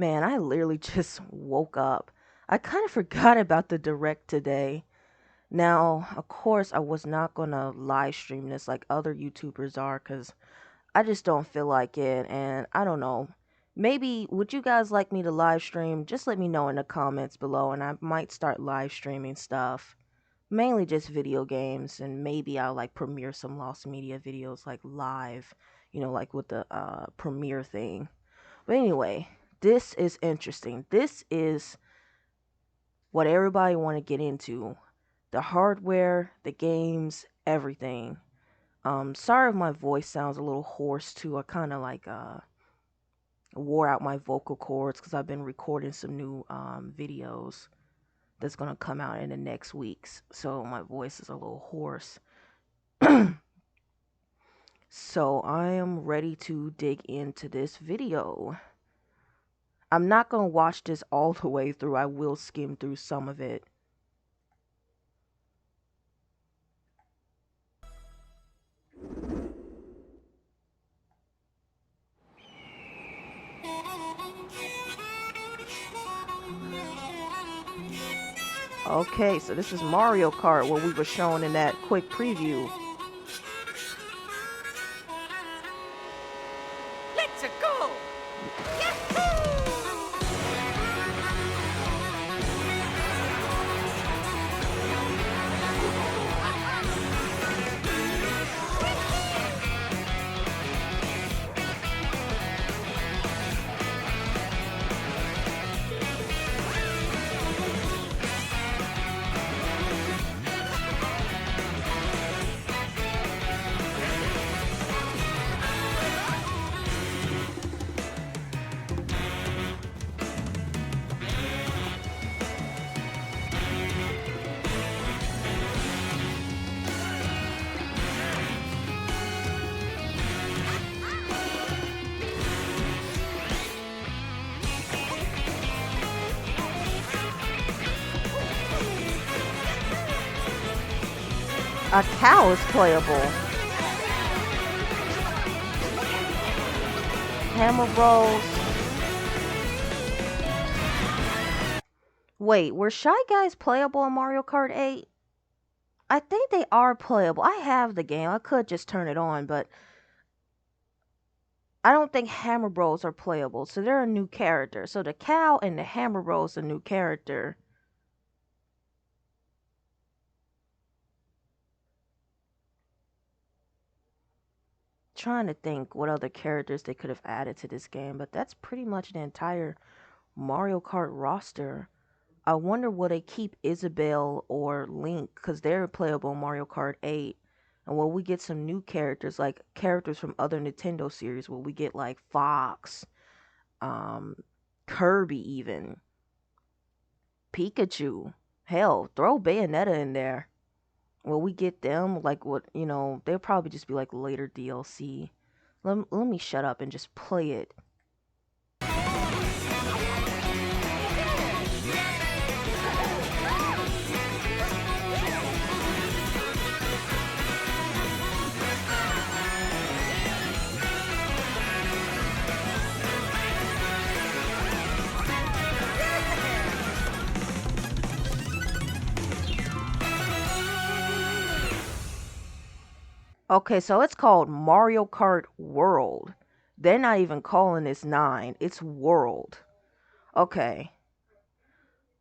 Man, I literally just woke up. I kind of forgot about the direct today. Now, of course, I was not gonna live stream this like other YouTubers are because I just don't feel like it. And I don't know. Maybe would you guys like me to live stream? Just let me know in the comments below, and I might start live streaming stuff. Mainly just video games, and maybe I'll like premiere some Lost Media videos like live, like with the premiere thing. But anyway, this is interesting. This is what everybody want to get into. The hardware, the games, everything. Sorry if my voice sounds a little hoarse too. I kind of like wore out my vocal cords because I've been recording some new videos that's gonna come out in the next weeks. So my voice is a little hoarse. So I am ready to dig into this video. I'm not gonna watch this all the way through. I will skim through some of it. Okay, so this is Mario Kart, what we were shown in that quick preview. Let's go! A cow is playable. Hammer Bros. Wait, were Shy Guys playable in Mario Kart 8? I think they are playable. I have the game. I could just turn it on, but I don't think Hammer Bros are playable. So they're a new character. So the cow and the Hammer Bros a new character. Trying to think what other characters they could have added to this game, but that's pretty much the entire Mario Kart roster. I wonder will they keep Isabelle or Link because they're playable in Mario Kart 8. And will we get some new characters, like characters from other Nintendo series? Will we get like Fox, um, Kirby, even Pikachu? Hell, throw Bayonetta in there. Will we get them? Like what? They'll probably just be like later DLC. Let me shut up and just play it. Okay, so it's called Mario Kart World. They're not even calling this 9, it's World. Okay.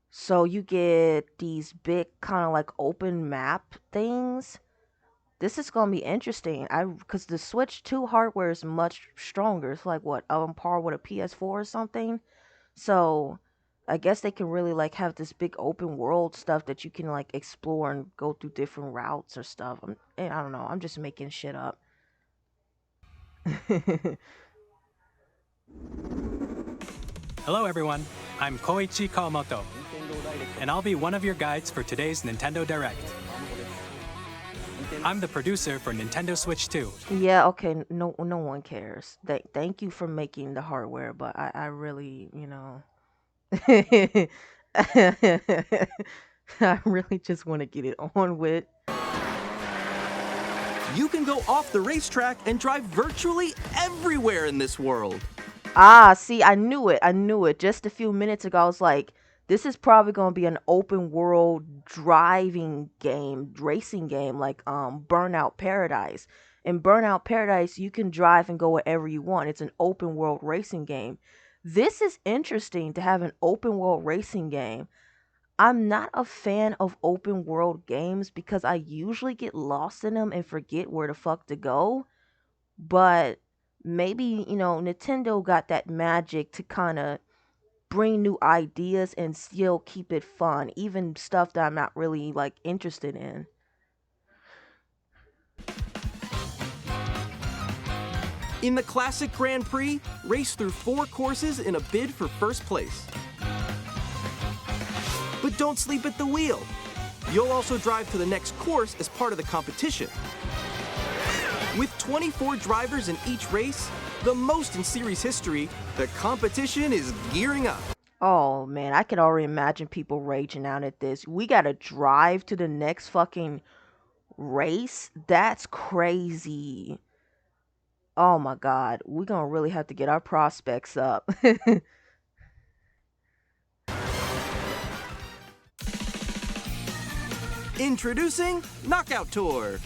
So you get these big kind of like open map things. This is gonna be interesting. Because the Switch 2 hardware is much stronger. It's like what, on par with a PS4 or something. So I guess they can really like have this big open world stuff that you can like explore and go through different routes or stuff. I don't know. I'm just making shit up. Hello everyone, I'm Koichi Kawamoto, and I'll be one of your guides for today's Nintendo Direct. I'm the producer for Nintendo Switch 2. Yeah, okay, no one cares. Thank you for making the hardware, but I really, I really just want to get it on with. You can go off the racetrack and drive virtually everywhere in this world. Ah, see, I knew it. I knew it. Just a few minutes ago, I was like, this is probably going to be an open world driving game, racing game like Burnout Paradise. In Burnout Paradise, you can drive and go wherever you want. It's an open world racing game. This is interesting to have an open world racing game. I'm not a fan of open world games because I usually get lost in them and forget where the fuck to go. But maybe, Nintendo got that magic to kind of bring new ideas and still keep it fun, even stuff that I'm not really like interested in. In the Classic Grand Prix, race through 4 courses in a bid for first place. But don't sleep at the wheel. You'll also drive to the next course as part of the competition. With 24 drivers in each race, the most in series history, the competition is gearing up. Oh man, I can already imagine people raging out at this. We gotta drive to the next fucking race? That's crazy. Oh my god, we're gonna really have to get our prospects up. Introducing Knockout Tour.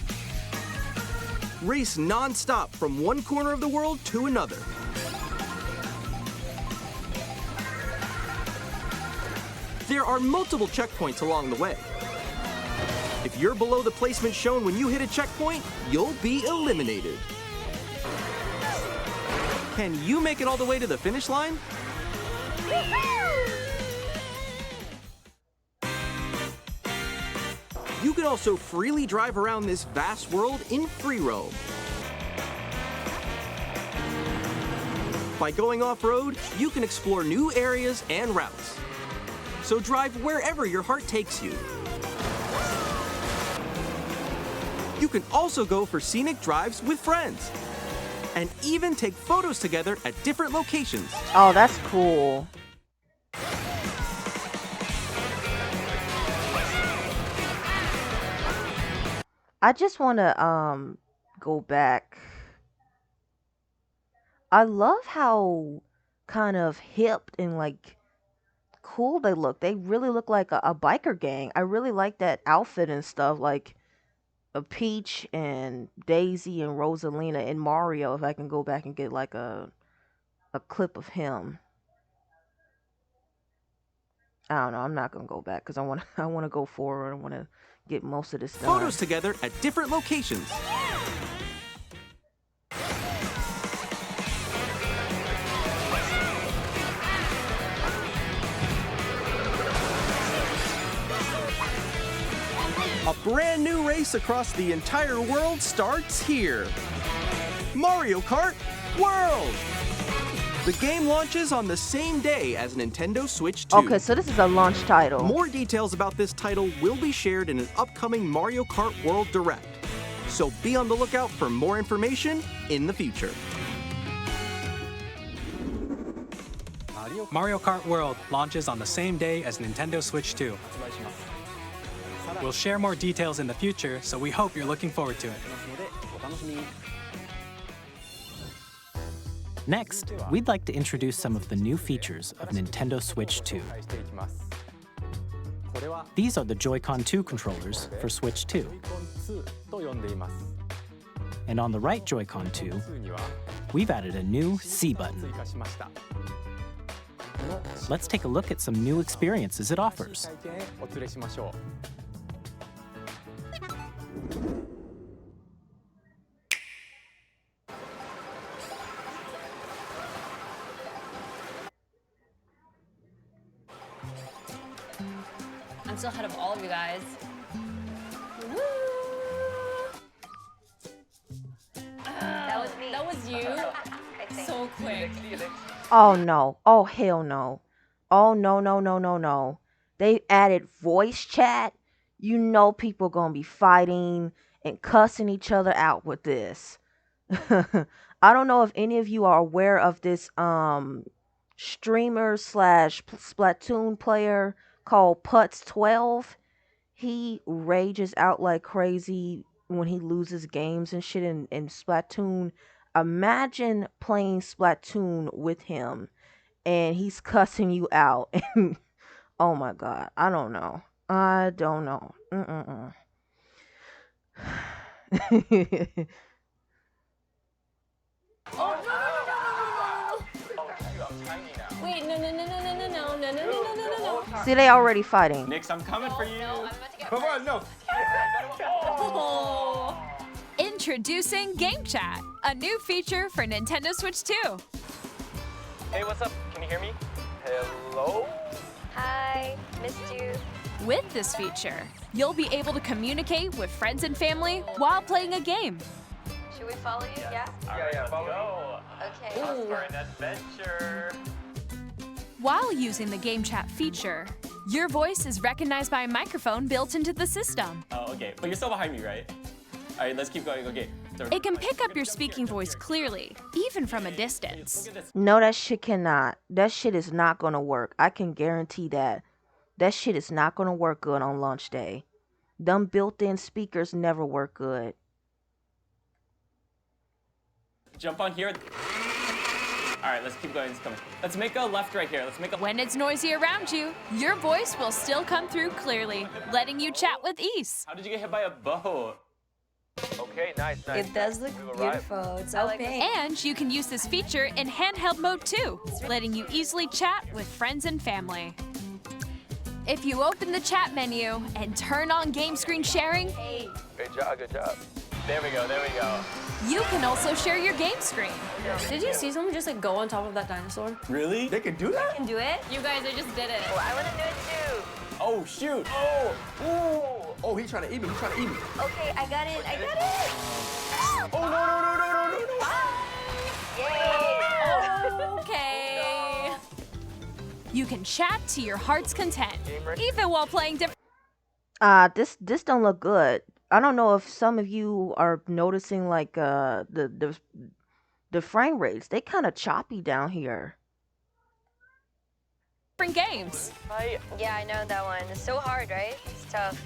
Race non-stop from one corner of the world to another. There are multiple checkpoints along the way. If you're below the placement shown when you hit a checkpoint, you'll be eliminated. Can you make it all the way to the finish line? You can also freely drive around this vast world in free roam. By going off-road, you can explore new areas and routes. So drive wherever your heart takes you. You can also go for scenic drives with friends, and even take photos together at different locations. Oh, that's cool. I just want to go back. I love how kind of hip and like cool they look. They really look like a biker gang. I really like that outfit and stuff, like a Peach and Daisy and Rosalina and Mario. If I can go back and get like a clip of him. I don't know. I'm not gonna go back because I want to go forward. I want to get most of this done. Photos together at different locations. A brand new race across the entire world starts here. Mario Kart World! The game launches on the same day as Nintendo Switch 2. Okay, so this is a launch title. More details about this title will be shared in an upcoming Mario Kart World Direct. So be on the lookout for more information in the future. Mario Kart World launches on the same day as Nintendo Switch 2. We'll share more details in the future, so we hope you're looking forward to it. Next, we'd like to introduce some of the new features of Nintendo Switch 2. These are the Joy-Con 2 controllers for Switch 2. And on the right Joy-Con 2, we've added a new C button. Let's take a look at some new experiences it offers. I'm still ahead of all of you guys. Woo! That was me. That was you? So quick. Oh no. Oh hell no. Oh no no no no no. They added voice chat. You know people gonna be fighting and cussing each other out with this. I don't know if any of you are aware of this streamer slash Splatoon player called Putz12. He rages out like crazy when he loses games and shit in Splatoon. Imagine playing Splatoon with him and he's cussing you out. And oh my god, I don't know. I don't know. Mm-mm-mm. Wait, no, no, no, no, no, no, no, no, no, no, no, no, no, no. See, they already fighting. Nix, I'm coming for you. No, I'm about to get Come on, no. Oh. Introducing Game Chat, a new feature for Nintendo Switch 2. Hey, what's up? Can you hear me? Hello? Hi, missed you. With this feature, you'll be able to communicate with friends and family while playing a game. Should we follow you? Yeah? Yeah, follow. Okay. Off for an adventure. While using the Game Chat feature, your voice is recognized by a microphone built into the system. Oh, okay. But you're still behind me, right? All right, let's keep going. Okay. So, It can pick up your speaking voice clearly, even from a distance. look at this. No, that shit cannot. That shit is not gonna work. I can guarantee that. That shit is not gonna work good on launch day. Them built-in speakers never work good. Jump on here. All right, let's keep going. Let's make a left right here. Let's make a. When it's noisy around you, your voice will still come through clearly, letting you chat with ease. How did you get hit by a boat? Okay, nice. It does look beautiful. It's so pink. And you can use this feature in handheld mode too, letting you easily chat with friends and family. If you open the chat menu and turn on game screen sharing, Good job, good job. There we go, there we go. you can also share your game screen. Did you see someone just like go on top of that dinosaur? Really? They can do that? Can do it? You guys, I just did it. Oh, I want to do it too. Oh, shoot. Oh, ooh. Oh, he's trying to eat me. He's trying to eat me. Okay, I got it. I got it. Oh, no, no, no, no, no, no, no. Okay. You can chat to your heart's content, even while playing different. This don't look good. I don't know if some of you are noticing like the frame rates. They kind of choppy down here. games. Yeah, I know that one. It's so hard, right? It's tough.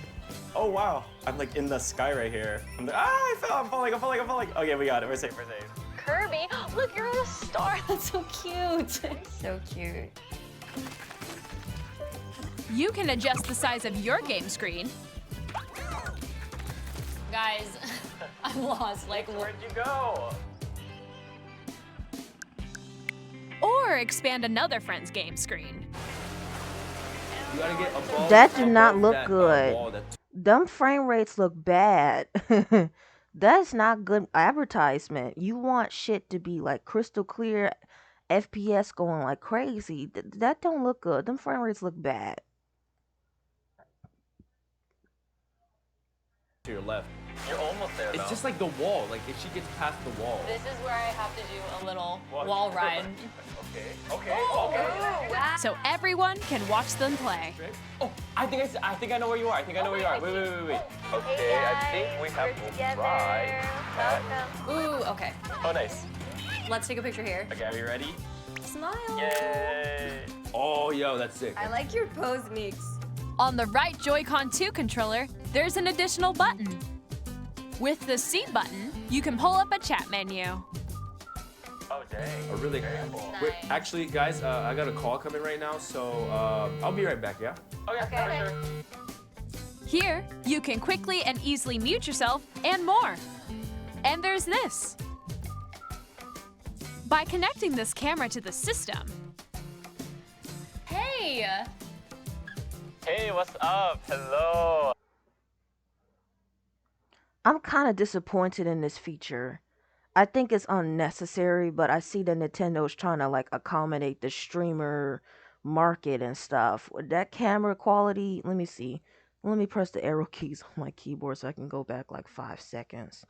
Oh, wow. I'm like in the sky right here. I'm like, I fell. I'm falling. Okay, we got it. We're safe. Kirby, look, you're on a star. That's so cute. So cute. You can adjust the size of your game screen, Guys, I'm lost. Like, Where'd you go? or expand another friend's game screen. You gotta get above. That do not above look that, good. wall that- Them frame rates look bad. That's not good advertisement. You want shit to be like crystal clear, FPS going like crazy. That don't look good. Them frame rates look bad. To your left. You're almost there, It's just like the wall. Like if she gets past the wall. this is where I have to do a little wall ride. Okay. So everyone can watch them play. Oh, I think I know where you are. I think I know where you are. Wait. Okay, I think we have to try. Ooh, okay. Oh, nice. Let's take a picture here. Okay, are you ready? Smile. Yay. Oh, yo, that's sick. I like your pose, Mix. On the right Joy-Con 2 controller, there's an additional button. With the C button, you can pull up a chat menu. Oh, dang. Oh, really? Wait, actually, guys, I got a call coming right now, so I'll be right back. Yeah. Okay. Sure. Here, you can quickly and easily mute yourself and more. And there's this. By connecting this camera to the system, Hey. Hey, what's up? Hello. I'm kind of disappointed in this feature. I think it's unnecessary, but I see that Nintendo's trying to like accommodate the streamer market and stuff. With that camera quality, let me see. Let me press the arrow keys on my keyboard so I can go back like 5 seconds.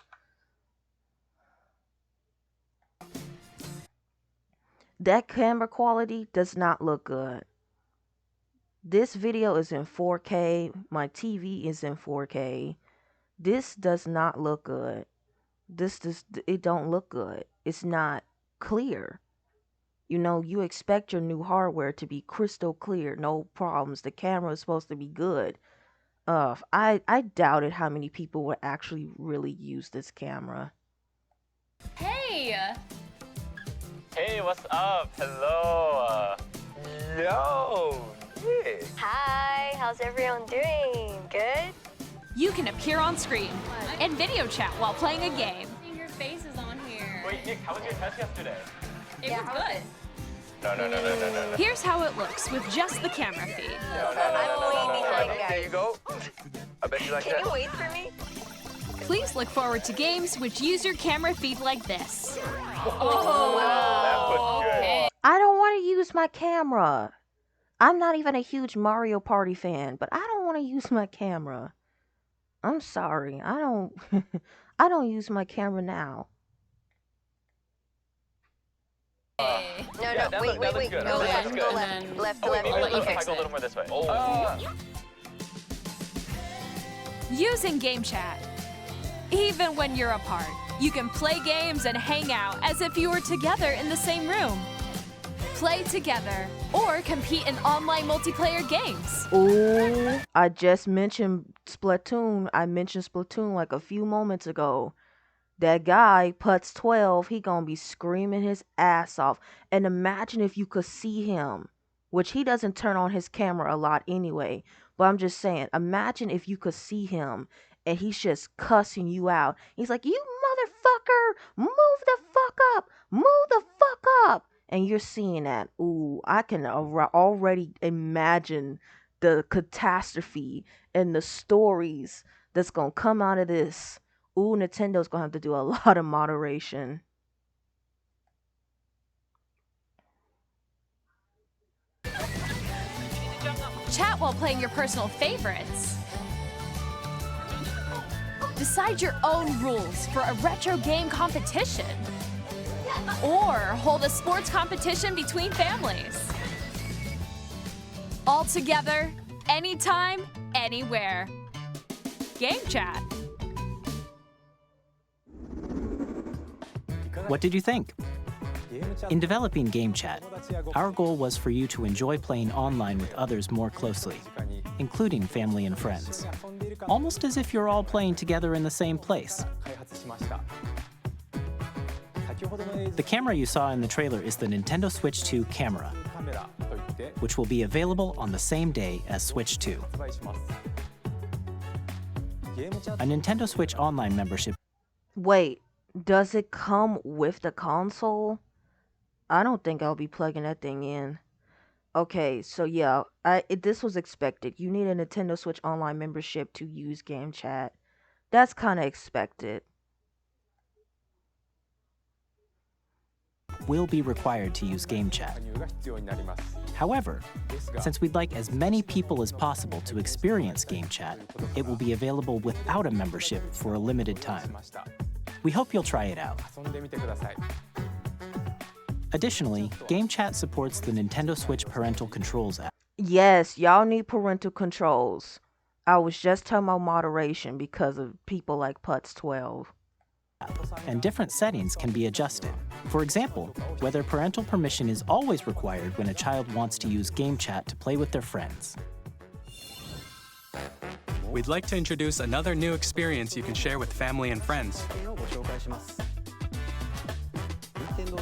That camera quality does not look good. This video is in 4K. My TV is in 4K. This does not look good. It don't look good. It's not clear. You know, you expect your new hardware to be crystal clear, no problems. The camera is supposed to be good. I doubted how many people would actually really use this camera. Hey. Korea. Hey, what's up? Hello. Yo. Yeah. Hi, how's everyone doing? Good? You can appear on screen and video chat while playing a game. Your face is on here. Wait, Nick, how was your test yesterday? It was good. No. Here's how it looks with just the camera feed. I'm way behind, There guys. you go. I bet you like Can that. you wait for me? Please look forward to games which use your camera feed like this. That was good. I don't want to use my camera. I'm not even a huge Mario Party fan, but I don't want to use my camera. I'm sorry. I don't I don't use my camera now. No, Yeah, that wait. looks good. Go That's left, good. go And left. then- Left, Oh, left. I'll let you If I fix go a it. little more this way. Using Game Chat. Even when you're apart, you can play games and hang out as if you were together in the same room. Play together or compete in online multiplayer games. Ooh, I just mentioned Splatoon. I mentioned Splatoon like a few moments ago. That guy, Putz12, he gonna be screaming his ass off. And imagine if you could see him, which he doesn't turn on his camera a lot anyway. But I'm just saying, imagine if you could see him and he's just cussing you out. He's like, "You motherfucker, move the fuck up, move the fuck up." And you're seeing that. Ooh, I can already imagine the catastrophe and the stories that's gonna come out of this. Ooh, Nintendo's gonna have to do a lot of moderation. Chat while playing your personal favorites. Decide your own rules for a retro game competition. Or hold a sports competition between families. All together, anytime, anywhere. Game Chat. What did you think? In developing Game Chat, our goal was for you to enjoy playing online with others more closely, including family and friends, almost as if you're all playing together in the same place. The camera you saw in the trailer is the Nintendo Switch 2 camera, which will be available on the same day as Switch 2. A Nintendo Switch Online membership. Wait, does it come with the console? I don't think I'll be plugging that thing in. Okay, so yeah, this was expected. You need a Nintendo Switch Online membership to use Game Chat. That's kind of expected. Will be required to use Game Chat. However, since we'd like as many people as possible to experience Game Chat, it will be available without a membership for a limited time. We hope you'll try it out. Additionally, Game Chat supports the Nintendo Switch Parental Controls app. Yes, y'all need parental controls. I was just talking about moderation because of people like Putz12. And different settings can be adjusted. For example, whether parental permission is always required when a child wants to use Game Chat to play with their friends. We'd like to introduce another new experience you can share with family and friends.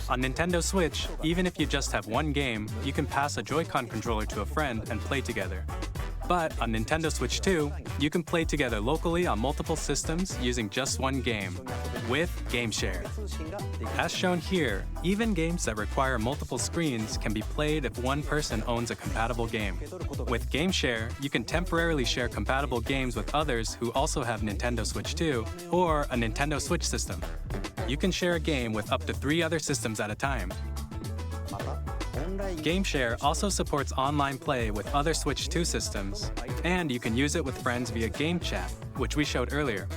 On Nintendo Switch, even if you just have one game, you can pass a Joy-Con controller to a friend and play together. But on Nintendo Switch 2, you can play together locally on multiple systems using just one game, with GameShare. As shown here, even games that require multiple screens can be played if one person owns a compatible game. With GameShare, you can temporarily share compatible games with others who also have Nintendo Switch 2 or a Nintendo Switch system. You can share a game with up to 3 other systems at a time. GameShare also supports online play with other Switch 2 systems, and you can use it with friends via Game Chat, which we showed earlier.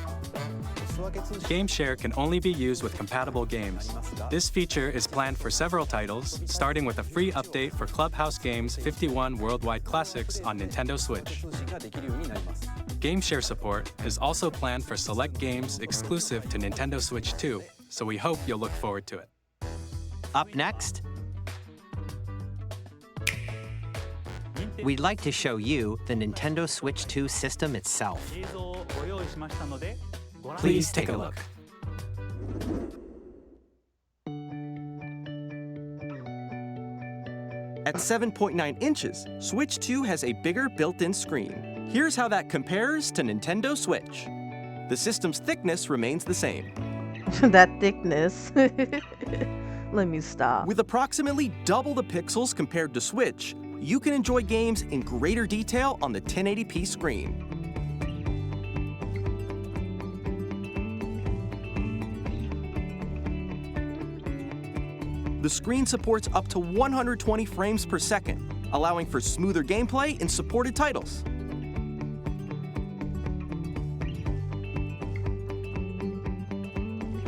GameShare can only be used with compatible games. This feature is planned for several titles, starting with a free update for Clubhouse Games 51 Worldwide Classics on Nintendo Switch. GameShare support is also planned for select games exclusive to Nintendo Switch 2, so we hope you'll look forward to it. Up next, we'd like to show you the Nintendo Switch 2 system itself. Please take a look. At 7.9 inches, Switch 2 has a bigger built-in screen. Here's how that compares to Nintendo Switch. The system's thickness remains the same. That thickness. Let me stop. With approximately double the pixels compared to Switch, you can enjoy games in greater detail on the 1080p screen. The screen supports up to 120 frames per second, allowing for smoother gameplay in supported titles.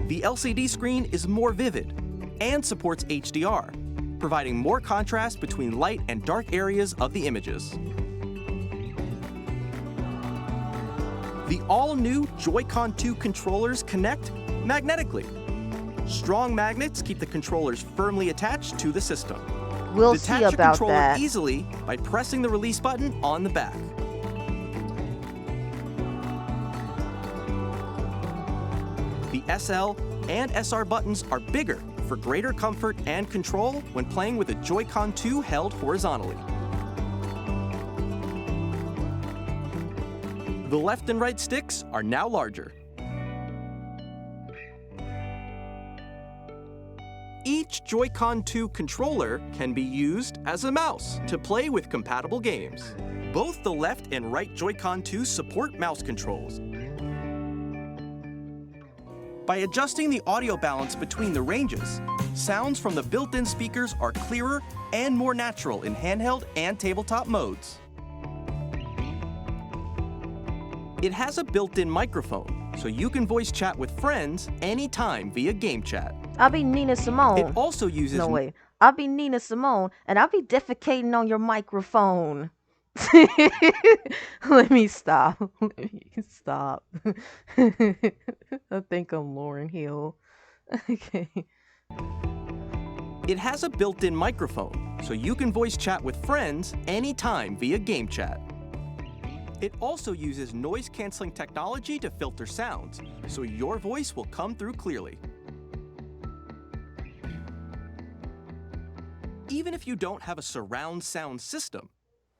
The LCD screen is more vivid and supports HDR, providing more contrast between light and dark areas of the images. The all-new Joy-Con 2 controllers connect magnetically. Strong magnets keep the controllers firmly attached to the system. We'll see Detach your about controller that. easily by pressing the release button on the back. The SL and SR buttons are bigger for greater comfort and control when playing with a Joy-Con 2 held horizontally. The left and right sticks are now larger. Each Joy-Con 2 controller can be used as a mouse to play with compatible games. Both the left and right Joy-Con 2 support mouse controls. By adjusting the audio balance between the ranges, sounds from the built-in speakers are clearer and more natural in handheld and tabletop modes. It has a built-in microphone, so you can voice chat with friends anytime via game chat. I'll be Nina Simone. It also uses... No, wait. I'll be Nina Simone, and I'll be defecating on your microphone. Let me stop. Let me stop. I think I'm Lauryn Hill. Okay. It has a built-in microphone, so you can voice chat with friends anytime via game chat. It also uses noise-canceling technology to filter sounds, so your voice will come through clearly. Even if you don't have a surround sound system,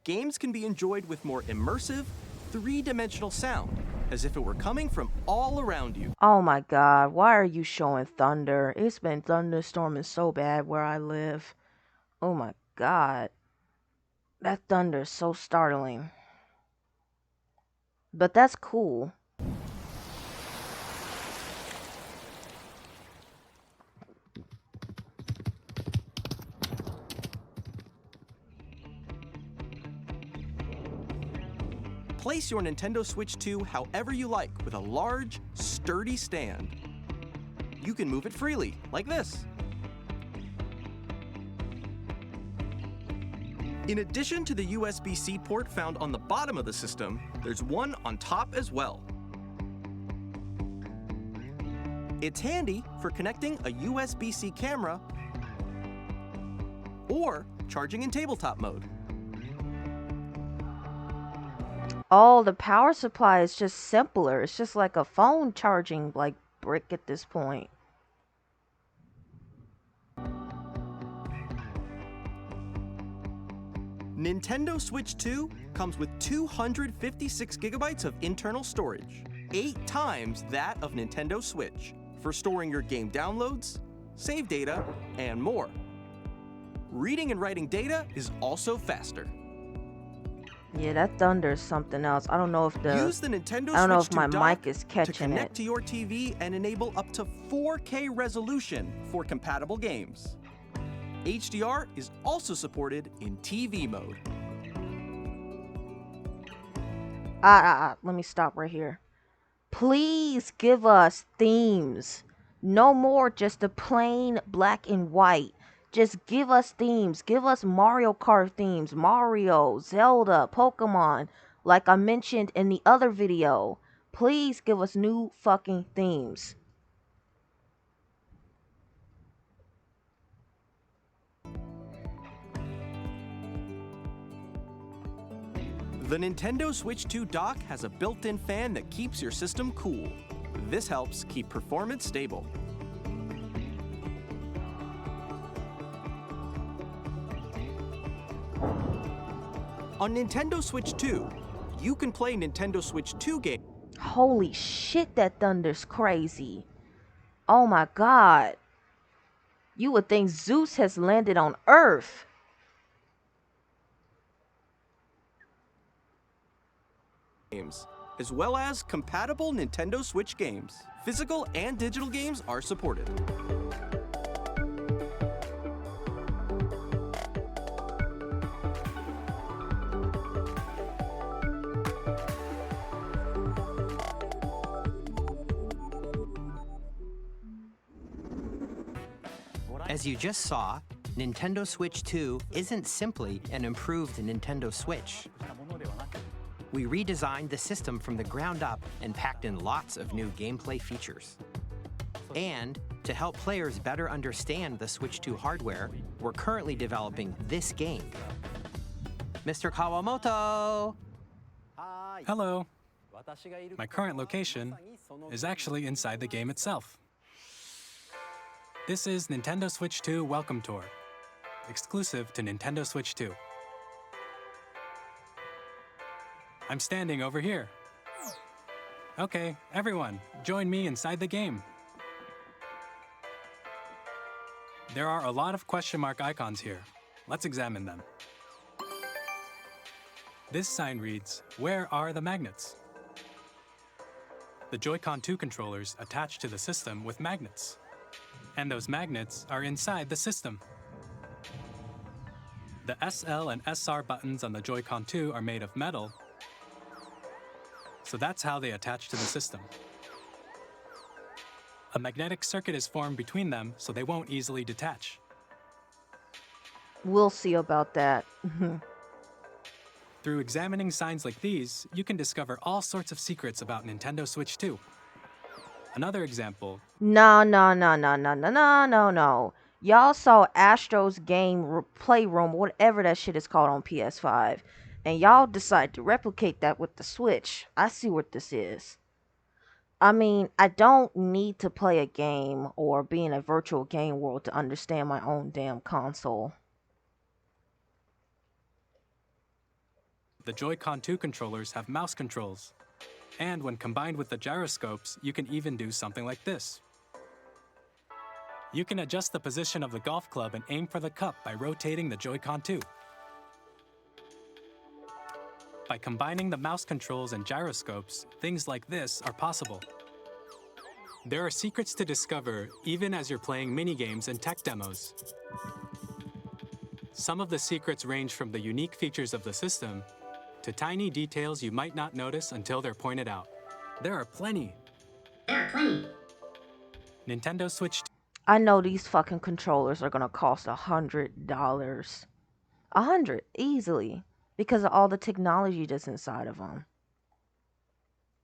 games can be enjoyed with more immersive, three-dimensional sound, as if it were coming from all around you. Oh my god, why are you showing thunder? It's been thunderstorming so bad where I live. Oh my god. That thunder is so startling. But that's cool. Place your Nintendo Switch 2 however you like with a large, sturdy stand. You can move it freely, like this. In addition to the USB-C port found on the bottom of the system, there's one on top as well. It's handy for connecting a USB-C camera or charging in tabletop mode. Oh, the power supply is just simpler. It's just like a phone charging like brick at this point. Nintendo Switch 2 comes with 256 gigabytes of internal storage, 8 times that of Nintendo Switch, for storing your game downloads, save data, and more. Reading and writing data is also faster. Yeah, that thunder is something else. I don't know if Use the Nintendo I don't know Switch if my 2 dock mic is to catching connect it. to your TV and enable up to 4K resolution for compatible games. HDR is also supported in TV mode. Let me stop right here. Please give us themes. No more just the plain black and white. Just give us themes. Give us Mario Kart themes. Mario, Zelda, Pokemon. Like I mentioned in the other video. Please give us new fucking themes. The Nintendo Switch 2 dock has a built-in fan that keeps your system cool. This helps keep performance stable. On Nintendo Switch 2, you can play Nintendo Switch 2 games. Holy shit, that thunder's crazy. Oh my god. You would think Zeus has landed on Earth. As well as compatible Nintendo Switch games. Physical and digital games are supported. As you just saw, Nintendo Switch 2 isn't simply an improved Nintendo Switch. We redesigned the system from the ground up and packed in lots of new gameplay features. And to help players better understand the Switch 2 hardware, we're currently developing this game. Mr. Kawamoto! Hello. My current location is actually inside the game itself. This is Nintendo Switch 2 Welcome Tour, exclusive to Nintendo Switch 2. I'm standing over here. Okay, everyone, join me inside the game. There are a lot of question mark icons here. Let's examine them. This sign reads, "Where are the magnets?" The Joy-Con 2 controllers attach to the system with magnets. And those magnets are inside the system. The SL and SR buttons on the Joy-Con 2 are made of metal, so that's how they attach to the system. A magnetic circuit is formed between them, so they won't easily detach. We'll see about that. Through examining signs like these, you can discover all sorts of secrets about Nintendo Switch 2. Another example. No. Y'all saw Astro's Game Playroom, whatever that shit is called on PS5. And y'all decide to replicate that with the Switch. I see what this is. I mean, I don't need to play a game or be in a virtual game world to understand my own damn console. The Joy-Con 2 controllers have mouse controls. And when combined with the gyroscopes, you can even do something like this. You can adjust the position of the golf club and aim for the cup by rotating the Joy-Con 2. By combining the mouse controls and gyroscopes, things like this are possible. There are secrets to discover even as you're playing minigames and tech demos. Some of the secrets range from the unique features of the system to tiny details you might not notice until they're pointed out. There are plenty. Nintendo Switch 2. I know these fucking controllers are gonna cost $100. $100 easily because of all the technology that's inside of them.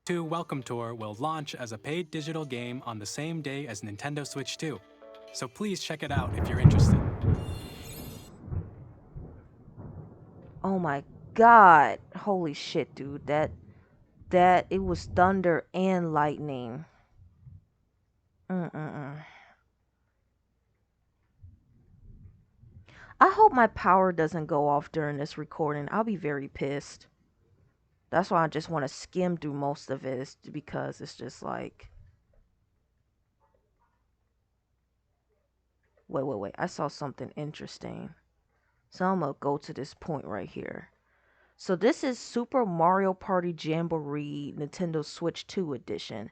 2 Welcome Tour will launch as a paid digital game on the same day as Nintendo Switch 2. So please check it out if you're interested. Oh my god. Holy shit, dude. That it was thunder and lightning. I hope my power doesn't go off during this recording. I'll be very pissed. That's why I just want to skim through most of it, because it's just like... Wait. I saw something interesting. So I'm going to go to this point right here. So this is Super Mario Party Jamboree Nintendo Switch 2 edition.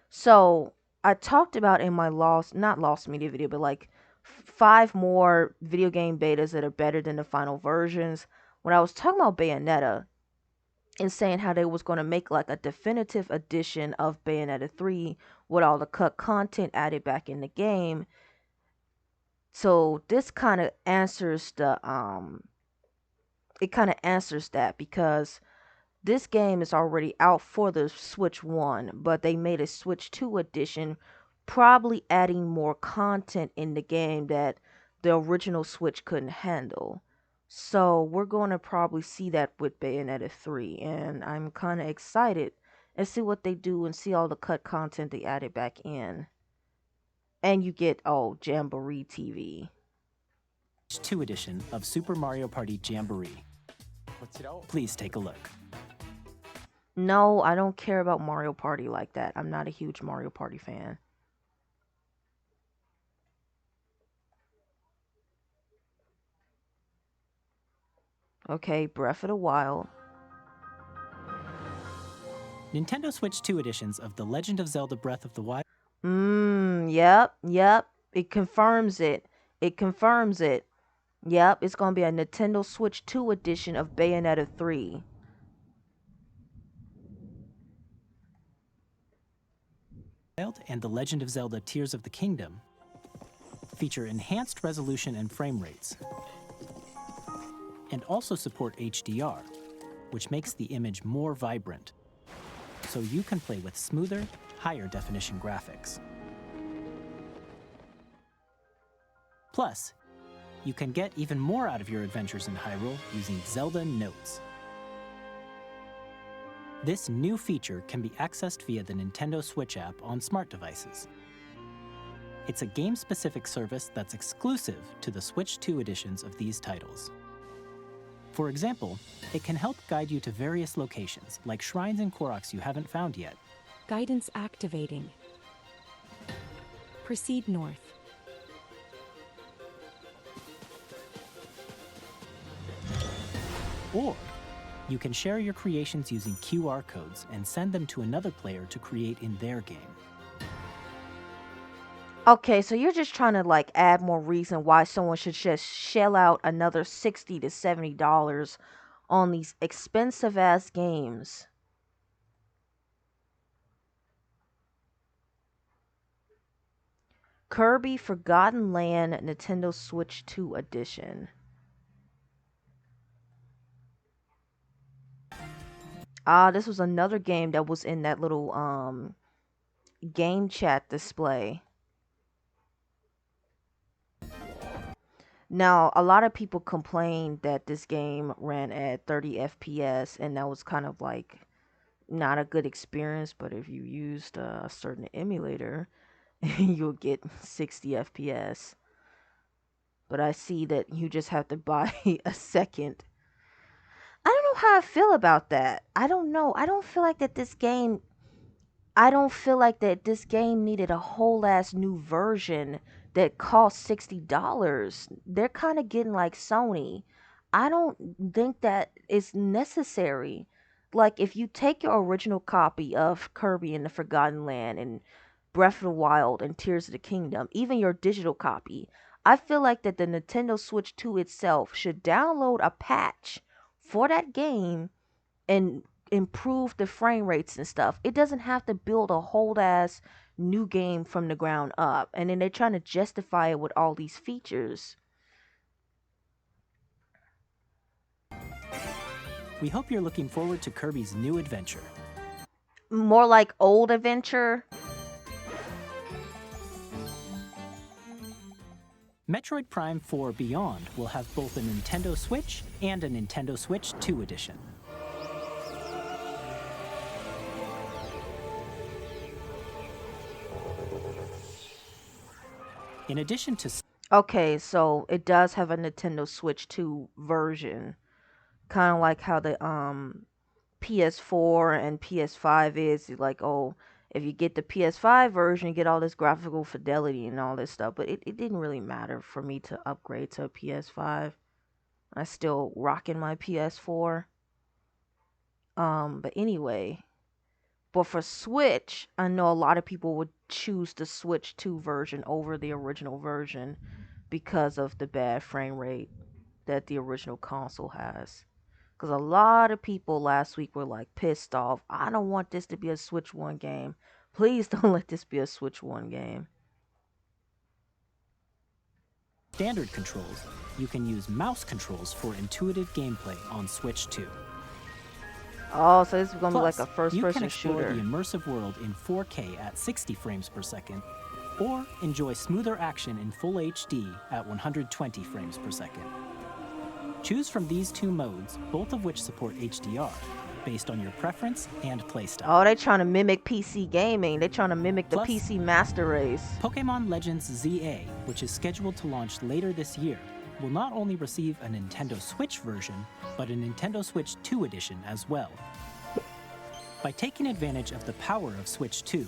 So I talked about in my not Lost Media video, but like 5 more video game betas that are better than the final versions. When I was talking about Bayonetta and saying how they was going to make like a definitive edition of Bayonetta 3 with all the cut content added back in the game. So this kind of answers the it kind of answers that, because this game is already out for the Switch 1, but they made a Switch 2 edition, probably adding more content in the game that the original Switch couldn't handle. So we're going to probably see that with Bayonetta 3, and I'm kind of excited and see what they do and see all the cut content they added back in. And you get, Jamboree TV. 2 edition of Super Mario Party Jamboree. Please take a look. No, I don't care about Mario Party like that. I'm not a huge Mario Party fan. Okay, Breath of the Wild. Nintendo Switch 2 editions of The Legend of Zelda Breath of the Wild. Yep. It confirms it. It confirms it. Yep, it's going to be a Nintendo Switch 2 edition of Bayonetta 3. And The Legend of Zelda Tears of the Kingdom feature enhanced resolution and frame rates, and also support HDR, which makes the image more vibrant, so you can play with smoother, higher definition graphics. Plus, you can get even more out of your adventures in Hyrule using Zelda Notes. This new feature can be accessed via the Nintendo Switch app on smart devices. It's a game-specific service that's exclusive to the Switch 2 editions of these titles. For example, it can help guide you to various locations, like shrines and Koroks you haven't found yet. Guidance activating. Proceed north. Or you can share your creations using QR codes and send them to another player to create in their game. Okay, so you're just trying to like add more reason why someone should just shell out another $60 to $70 on these expensive ass games. Kirby Forgotten Land Nintendo Switch 2 edition. This was another game that was in that little game chat display. Now, a lot of people complained that this game ran at 30 FPS, and that was kind of like not a good experience, but if you used a certain emulator, you'll get 60 FPS. But I see that you just have to buy a second. I don't know how I feel about that. I don't know. I don't feel like that this game needed a whole ass new version that cost $60. They're kind of getting like Sony. I don't think that is necessary. Like, if you take your original copy of Kirby and the Forgotten Land and Breath of the Wild and Tears of the Kingdom, even your digital copy, I feel like that the Nintendo Switch 2 itself should download a patch for that game and improve the frame rates and stuff. It doesn't have to build a whole ass new game from the ground up, and then they're trying to justify it with all these features. We hope you're looking forward to Kirby's new adventure. More like old adventure. Metroid Prime 4 Beyond will have both a Nintendo Switch and a Nintendo Switch 2 edition. In addition to... Okay, so it does have a Nintendo Switch 2 version. Kind of like how the PS4 and PS5 is. Like, oh, if you get the PS5 version, you get all this graphical fidelity and all this stuff. But it didn't really matter for me to upgrade to a PS5. I'm still rocking my PS4. But anyway. But for Switch, I know a lot of people would choose the Switch 2 version over the original version because of the bad frame rate that the original console has. Because a lot of people last week were like pissed off. I don't want this to be a Switch 1 game. Please don't let this be a Switch 1 game. Standard controls, you can use mouse controls for intuitive gameplay on Switch 2. Oh, so this is going to be like Plus, a first-person you can explore shooter. the immersive world in 4K at 60 frames per second, or enjoy smoother action in full HD at 120 frames per second. Choose from these two modes, both of which support HDR, based on your preference and playstyle. Oh, they're trying to mimic PC gaming. They're trying to mimic the Plus, PC Master Race. Pokémon Legends ZA, which is scheduled to launch later this year, will not only receive a Nintendo Switch version, but a Nintendo Switch 2 edition as well. By taking advantage of the power of Switch 2,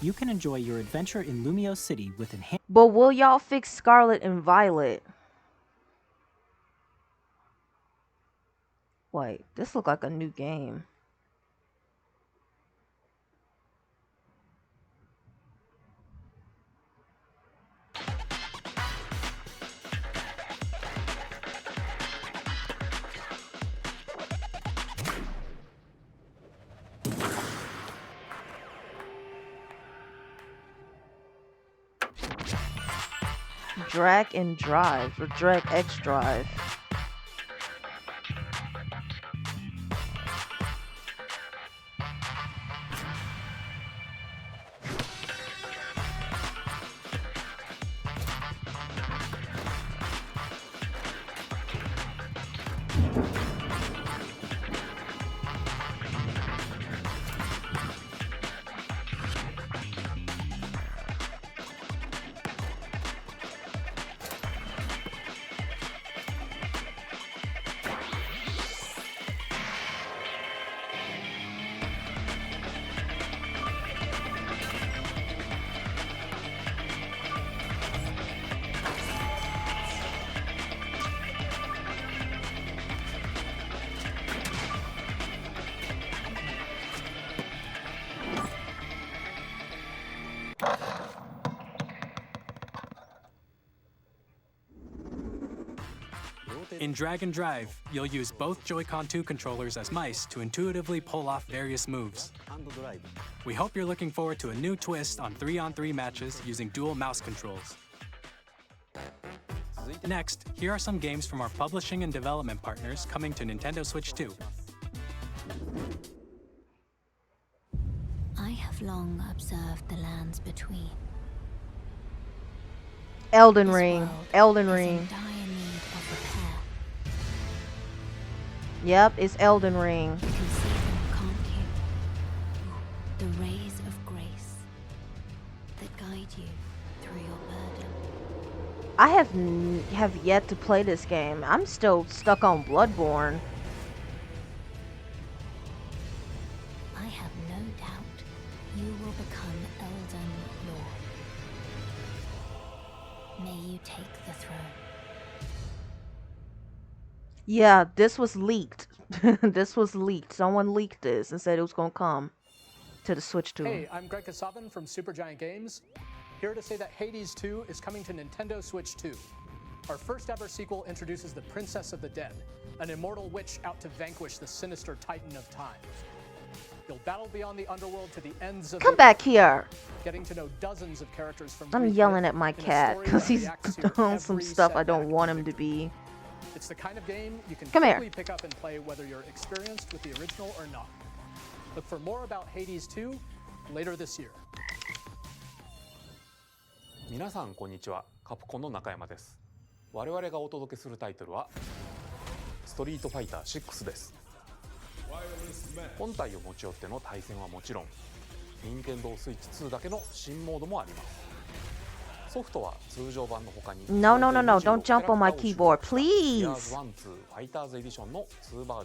you can enjoy your adventure in Lumio City with enhanced... But will y'all fix Scarlet and Violet? Wait, this look like a new game. Drag and Drive, or Drag X Drive. In Drag and Drive, you'll use both Joy-Con 2 controllers as mice to intuitively pull off various moves. We hope you're looking forward to a new twist on 3-on-3 matches using dual mouse controls. Next, here are some games from our publishing and development partners coming to Nintendo Switch 2. I have long observed the lands between. Elden Ring. Elden Ring. In dire need of repair. Yep, it's Elden Ring. You can see them, can't you? The rays of grace that guide you through your burden. I have yet to play this game. I'm still stuck on Bloodborne. I have no doubt you will become Elden Lord. May you take the throne. Yeah, this was leaked. This was leaked. Someone leaked this and said it was gonna come to the Switch 2. Hey, I'm Greg Kasavin from Supergiant Games. Here to say that Hades 2 is coming to Nintendo Switch 2. Our first ever sequel introduces the Princess of the Dead, an immortal witch out to vanquish the sinister Titan of Time. You'll battle beyond the underworld to the ends of Come back here. Getting to know dozens of characters from I'm yelling at my cat because he's doing some stuff I don't want him to be. It's the kind of game you can Come here. quickly pick up and play whether you're experienced with the original or not. Look for more about Hades 2 later this year. 皆さんこんにちは。カプコンの中山です。我々がお届けするタイトルはストリートファイター6です。本体を持ち寄っての対戦はもちろん、任天堂スイッチ2だけの新モードもあります。ソフトは通常版の他に No, no, no, no, don't jump on my keyboard, please.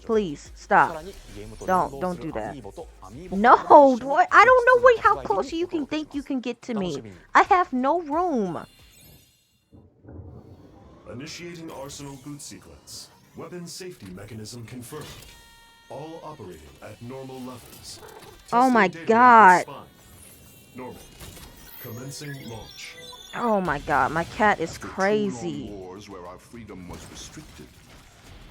Please, stop. Don't do that. No, I don't know how close you can think you can get to me. I have no room. Initiating Arsenal boot sequence. Weapon safety mechanism confirmed. All operating at normal levels. Oh my god. Normal. Commencing launch. Oh my god, my cat is crazy. After 2 long wars where our freedom was restricted,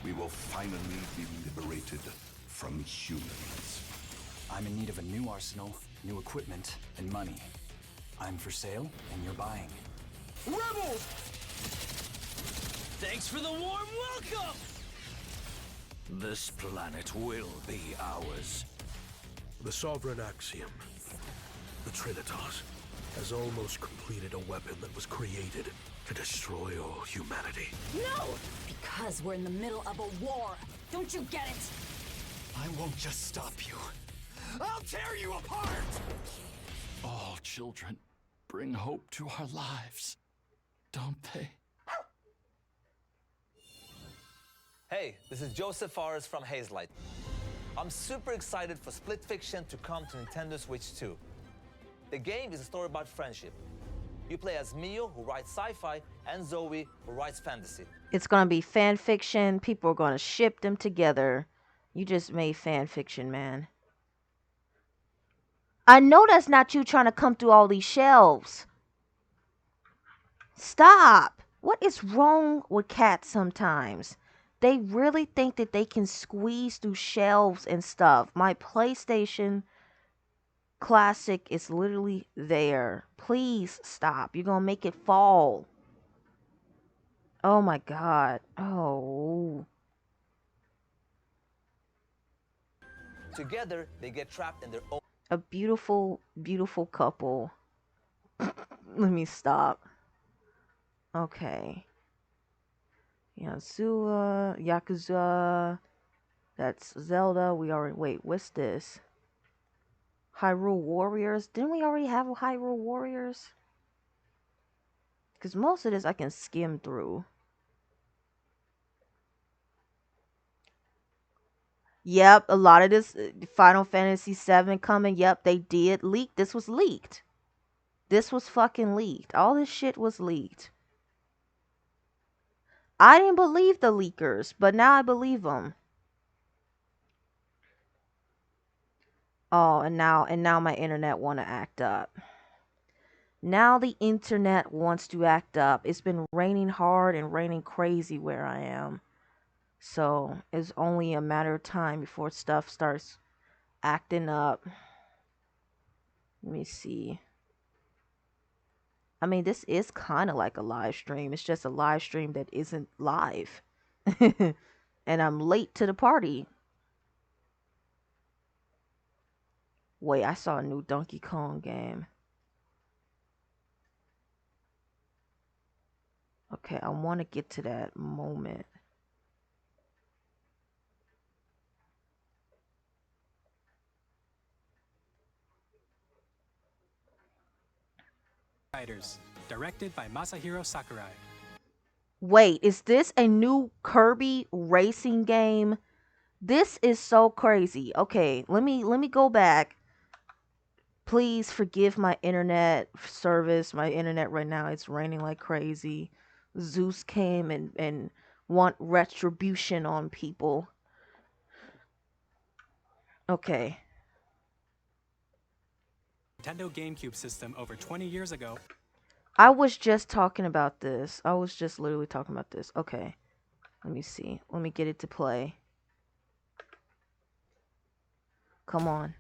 we will finally be liberated from humans. I'm in need of a new arsenal, new equipment, and money. I'm for sale, and you're buying. Rebels! Thanks for the warm welcome! This planet will be ours. The Sovereign Axiom, the Trinitas, has almost completed a weapon that was created to destroy all humanity. No! Because we're in the middle of a war. Don't you get it? I won't just stop you. I'll tear you apart! All children bring hope to our lives, don't they? Hey, this is Joseph Fares from Hazelight. I'm super excited for Split Fiction to come to Nintendo Switch 2. The game is a story about friendship. You play as Mio, who writes sci-fi, and Zoe, who writes fantasy. It's gonna be fan fiction. People are gonna ship them together. You just made fan fiction, man. I know that's not you trying to come through all these shelves. Stop. What is wrong with cats sometimes? They really think that they can squeeze through shelves and stuff. My PlayStation Classic is literally there. Please stop. You're going to make it fall. Oh my God. Oh. Together, they get trapped in their own... A beautiful, beautiful couple. Let me stop. Okay. Yakuza. That's Zelda. We already... Wait, what's this? Hyrule Warriors. Didn't we already have Hyrule Warriors? Because most of this I can skim through. Yep, a lot of this Final Fantasy VII coming. Yep, they did leak. This was leaked. This was fucking leaked. All this shit was leaked. I didn't believe the leakers, but now I believe them. Oh, and now my internet want to act up. Now the internet wants to act up. It's been raining hard and raining crazy where I am. So it's only a matter of time before stuff starts acting up. Let me see. I mean, this is kind of like a live stream. It's just a live stream that isn't live. And I'm late to the party. Wait, I saw a new Donkey Kong game. Okay, I want to get to that moment. Riders, directed by Masahiro Sakurai. Wait, is this a new Kirby racing game? This is so crazy. Okay, let me go back. Please forgive my internet service. My internet right now, it's raining like crazy. Zeus came and want retribution on people. Okay. Nintendo GameCube system over 20 years ago. I was just talking about this. I was just literally talking about this. Okay. Let me see. Let me get it to play. Come on.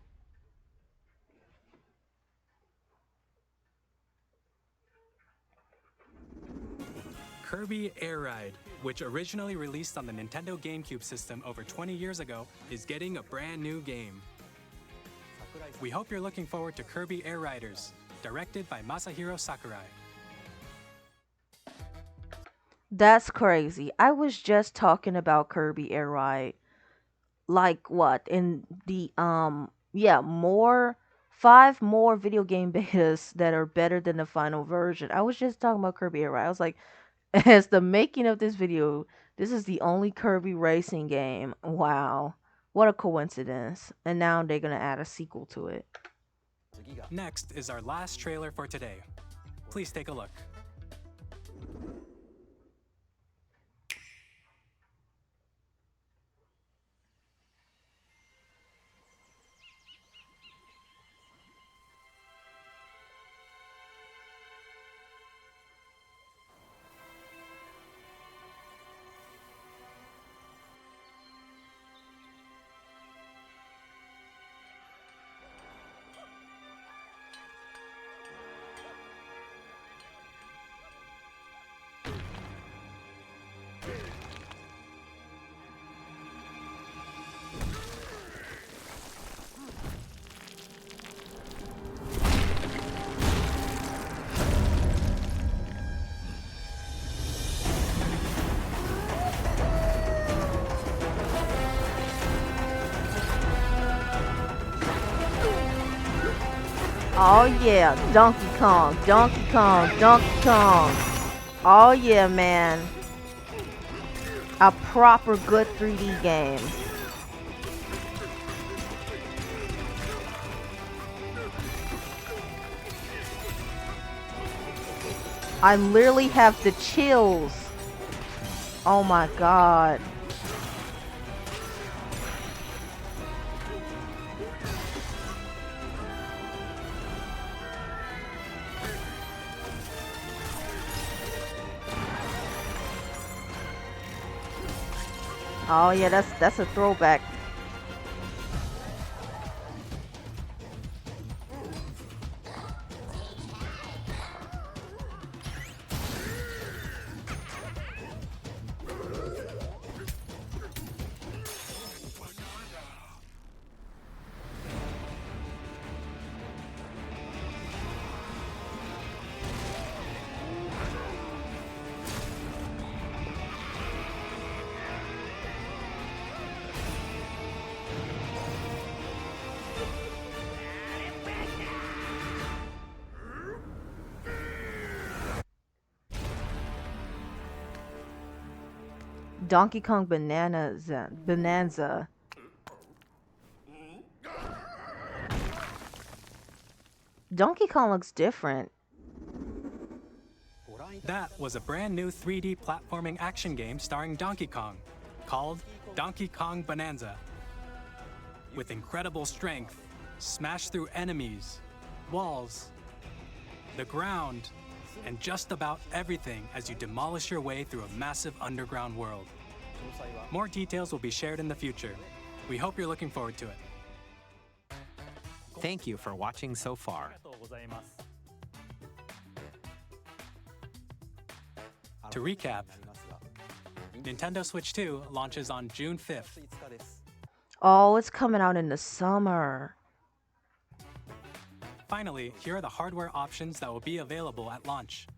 Kirby Air Ride, which originally released on the Nintendo GameCube system over 20 years ago, is getting a brand new game. We hope you're looking forward to Kirby Air Riders, directed by Masahiro Sakurai. That's crazy. I was just talking about Kirby Air Ride. Like what? In the yeah, 5 more video game betas that are better than the final version. I was just talking about Kirby Air Ride. I was like, as the making of this video, this is the only Kirby racing game. Wow. What a coincidence. And now they're going to add a sequel to it. Next is our last trailer for today. Please take a look. Oh yeah, Donkey Kong, Donkey Kong, Donkey Kong. Oh yeah, man. A proper good 3D game. I literally have the chills. Oh my god. Oh yeah, that's a throwback. Donkey Kong Bonanza. Donkey Kong looks different. That was a brand new 3D platforming action game starring Donkey Kong, called Donkey Kong Bonanza. With incredible strength, smash through enemies, walls, the ground, and just about everything as you demolish your way through a massive underground world. More details will be shared in the future. We hope you're looking forward to it. Thank you for watching so far. To recap, Nintendo Switch 2 launches on June 5th. Oh, it's coming out in the summer. Finally, here are the hardware options that will be available at launch.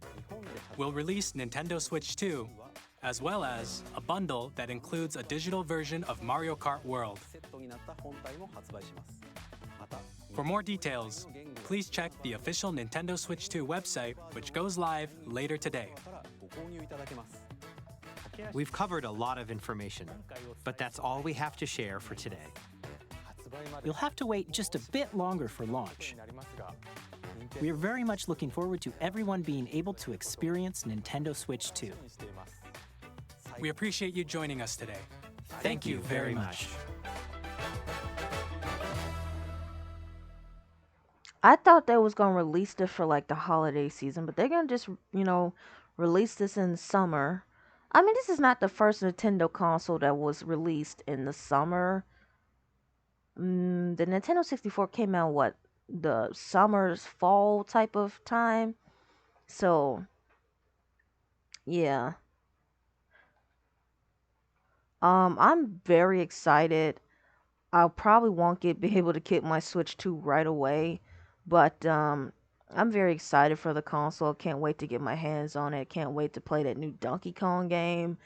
We'll release Nintendo Switch 2, as well as a bundle that includes a digital version of Mario Kart World. For more details, please check the official Nintendo Switch 2 website, which goes live later today. We've covered a lot of information, but that's all we have to share for today. You'll have to wait just a bit longer for launch. We are very much looking forward to everyone being able to experience Nintendo Switch 2. We appreciate you joining us today. Thank you very much. I thought they was gonna release this for like the holiday season, but they're gonna just, release this in summer. I mean, this is not the first Nintendo console that was released in the summer. The Nintendo 64 came out, the summer's fall type of time? So, yeah. I'm very excited. I'll probably won't be able to get my Switch 2 right away, but I'm very excited for the console. Can't wait to get my hands on it. Can't wait to play that new Donkey Kong game.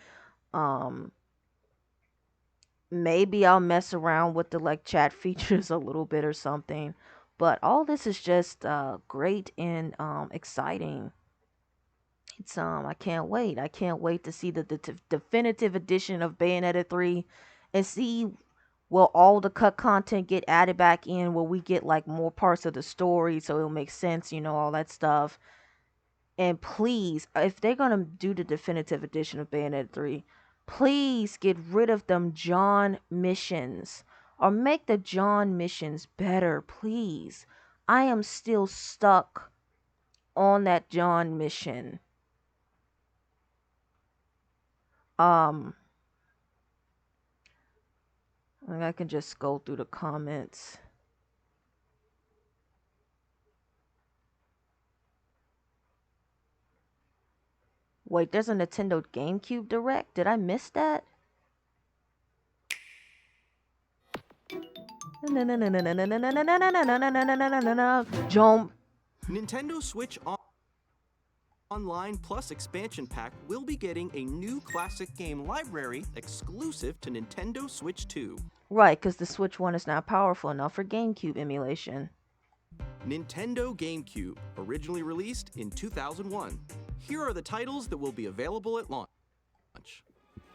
Maybe I'll mess around with the chat features a little bit or something. But all this is just great and exciting. It's I can't wait. I can't wait to see the definitive edition of Bayonetta 3 and see will all the cut content get added back in? Will we get more parts of the story so it'll make sense, all that stuff? And please, if they're gonna do the definitive edition of Bayonetta 3, please get rid of them John missions. Or make the John missions better, please. I am still stuck on that John mission. I can just scroll through the comments. Wait, there's a Nintendo GameCube Direct? Did I miss that? Jump. Nintendo Switch Online Plus expansion pack will be getting a new classic game library exclusive to Nintendo Switch 2. Right, because the Switch 1 is not powerful enough for GameCube emulation. Nintendo GameCube, originally released in 2001. Here are the titles that will be available at launch.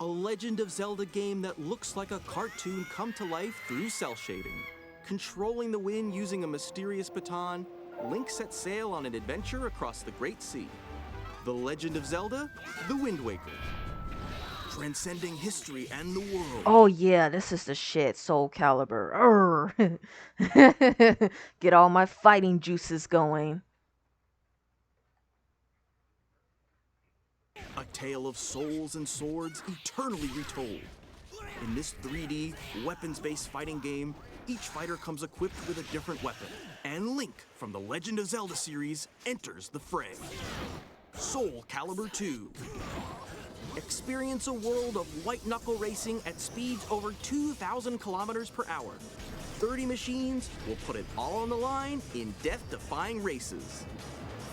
A Legend of Zelda game that looks like a cartoon come to life through cell shading. Controlling the wind using a mysterious baton, Link sets sail on an adventure across the Great Sea. The Legend of Zelda: The Wind Waker. Transcending history and the world. Oh yeah, this is the shit, Soul Calibur. Urgh. Get all my fighting juices going. A tale of souls and swords eternally retold. In this 3D, weapons-based fighting game, each fighter comes equipped with a different weapon. And Link from the Legend of Zelda series enters the fray. Soul Calibur 2. Experience a world of white-knuckle racing at speeds over 2,000 kilometers per hour. 30 machines will put it all on the line in death-defying races.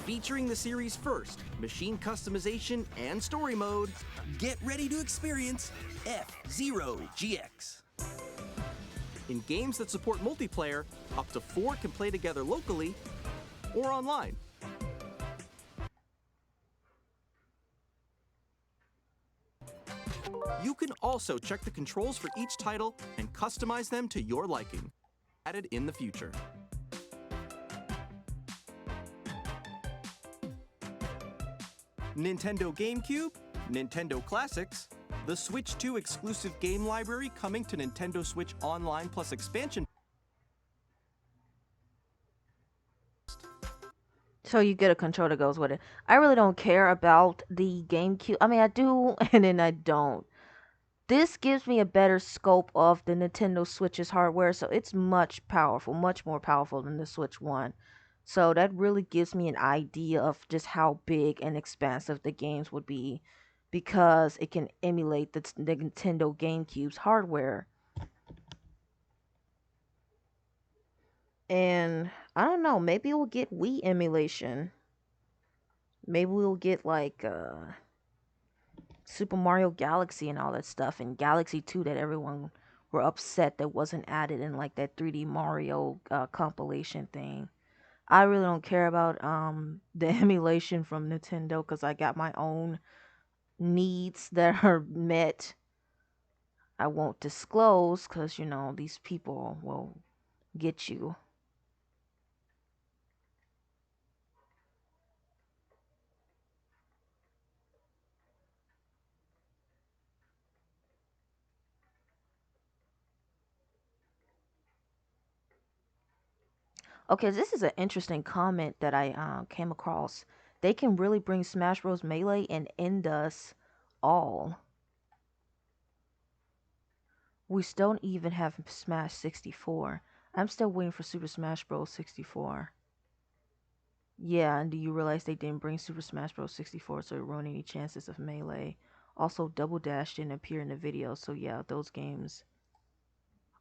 Featuring the series' first machine customization and story mode, get ready to experience F-Zero GX. In games that support multiplayer, up to 4 can play together locally or online. You can also check the controls for each title and customize them to your liking. Added in the future. Nintendo GameCube, Nintendo Classics, the Switch 2 exclusive game library coming to Nintendo Switch Online plus expansion. So you get a controller that goes with it. I really don't care about the GameCube. I mean, I do, and then I don't. This gives me a better scope of the Nintendo Switch's hardware, so it's much powerful, much more powerful than the Switch 1. So that really gives me an idea of just how big and expansive the games would be, because it can emulate the Nintendo GameCube's hardware. And I don't know, maybe we'll get Wii emulation. Maybe we'll get like Super Mario Galaxy and all that stuff, and Galaxy 2 that everyone were upset that wasn't added in like that 3D Mario compilation thing. I really don't care about the emulation from Nintendo, because I got my own needs that are met. I won't disclose because, you know, these people will get you. Okay, this is an interesting comment that I came across. They can really bring Smash Bros. Melee and end us all. We still don't even have Smash 64. I'm still waiting for Super Smash Bros. 64. Yeah, and do you realize they didn't bring Super Smash Bros. 64, so it ruined any chances of Melee? Also, Double Dash didn't appear in the video, so yeah, those games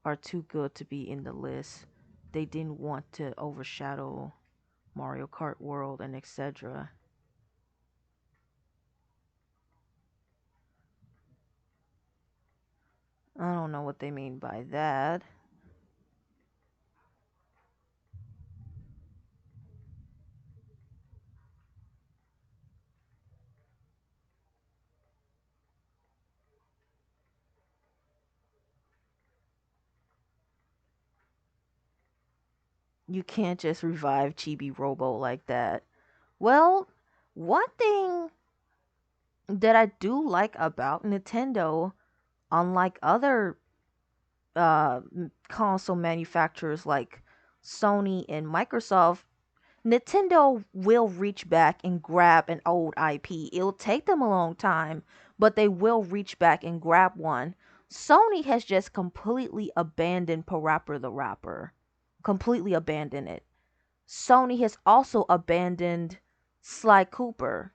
are too good to be in the list. They didn't want to overshadow Mario Kart World and etc. I don't know what they mean by that. You can't just revive Chibi Robo like that. Well, one thing that I do like about Nintendo, unlike other console manufacturers like Sony and Microsoft, Nintendo will reach back and grab an old IP. It'll take them a long time, but they will reach back and grab one. Sony has just completely abandoned Parappa the Rapper. Completely abandoned it. Sony has also abandoned Sly Cooper.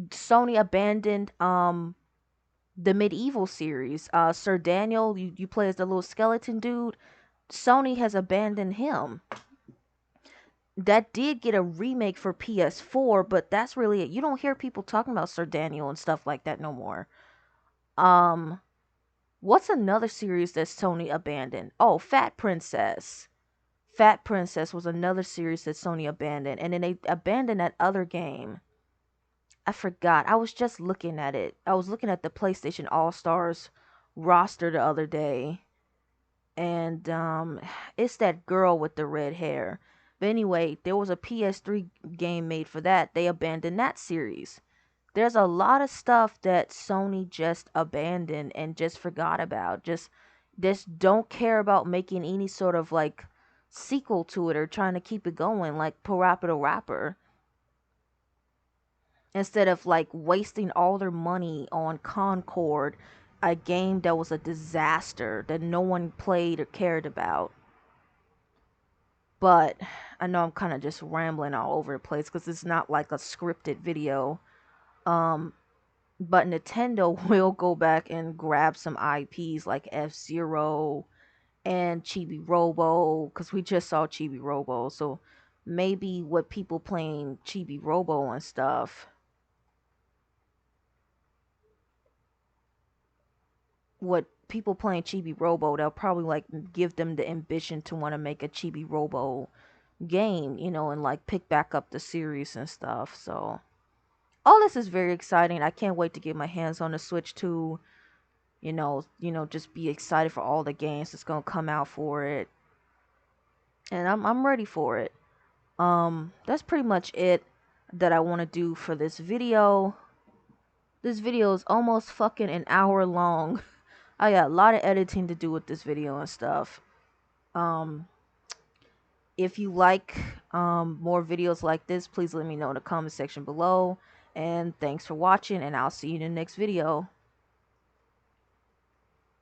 Sony abandoned the Medieval series. Sir Daniel, you play as the little skeleton dude. Sony has abandoned him. That did get a remake for PS4, but that's really it. You don't hear people talking about Sir Daniel and stuff like that no more. What's another series that Sony abandoned? Oh, Fat Princess. Fat Princess was another series that Sony abandoned. And then they abandoned that other game. I forgot. I was just looking at it. I was looking at the PlayStation All-Stars roster the other day. And it's that girl with the red hair. But anyway, there was a PS3 game made for that. They abandoned that series. There's a lot of stuff that Sony just abandoned and just forgot about. Just don't care about making any sort of like sequel to it or trying to keep it going like Parappa the Rapper. Instead of like wasting all their money on Concord, a game that was a disaster that no one played or cared about. But I know I'm kind of just rambling all over the place because it's not like a scripted video. But Nintendo will go back and grab some IPs like F-Zero and Chibi Robo, because we just saw Chibi Robo. So maybe what people playing Chibi Robo and stuff, what people playing Chibi Robo, they'll probably like give them the ambition to want to make a Chibi Robo game, you know, and like pick back up the series and stuff. So all this is very exciting. I can't wait to get my hands on the Switch 2. You know, just be excited for all the games that's gonna come out for it. And I'm ready for it. That's pretty much it that I want to do for this video. This video is almost fucking an hour long. I got a lot of editing to do with this video and stuff. If you like more videos like this, please let me know in the comment section below. And thanks for watching, and I'll see you in the next video.